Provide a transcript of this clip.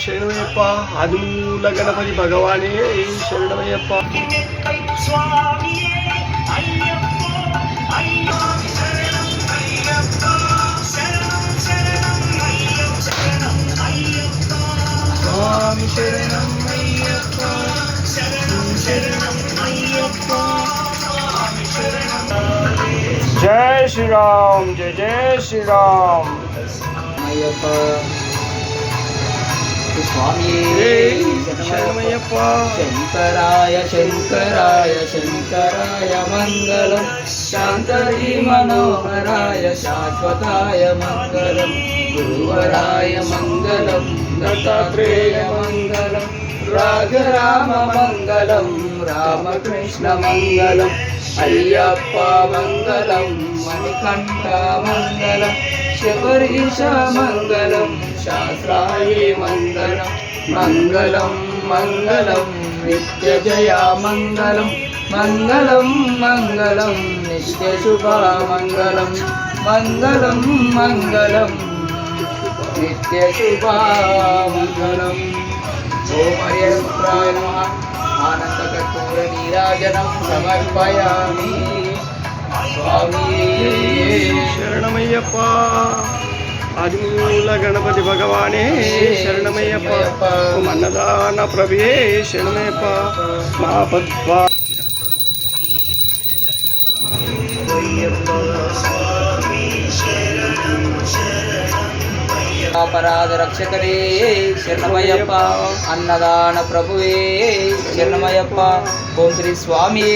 ಶರಣಮಯ್ಯಪ್ಪ ಆದಿಮೂಲ ಗಣಪತಿ ಭಗವಾನೇ ಶರಣಮಯ್ಯಪ್ಪ. స్వామి శరణం అయ్యప్ప, శరణం అయ్యప్ప, స్వామి శరణం. జై శ్రీరామ్, జయ జయ శ్రీరామ్. అయ్యప్ప స్వామి శరణమయ్యప్ప. శంకరాయ శంకరాయ శంకరాయ మంగళం, శాంతరీ మనోహరాయ శాశ్వతాయ మంగళం, గురువరాయ మంగళం, దత్తాత్రేయ మంగళం, రాఘరామ మంగళం, రామకృష్ణ మంగళం, అయ్యప్ప మంగళం, మణికంఠ మంగళం, శబరీష మంగళం, శాస్త్రాయే మంగళం, మంగళం మంగళం నిత్య జయ మంగళం, మంగళం మంగళం నిత్య శుభ మంగళం, మంగళం మంగళం నిత్య శుభ మంగళం. ఓం హరిపుత్రాయ నమః. ఆనందకర్పూర నీరాజనం సమర్పయామి. స్వామి శరణమయ్యప్ప ఆదిమూల గణపతి భగవానే శరణమయ్యప్ప. అన్నదాన ప్రభే శరణమయ్యప్ప. మహాపద్వా అపరాధ రక్షకరే శరణమయ్యప్ప. అన్నదాన ప్రభువే శరణమయ్యప్ప. ఓం శ్రీ స్వామి.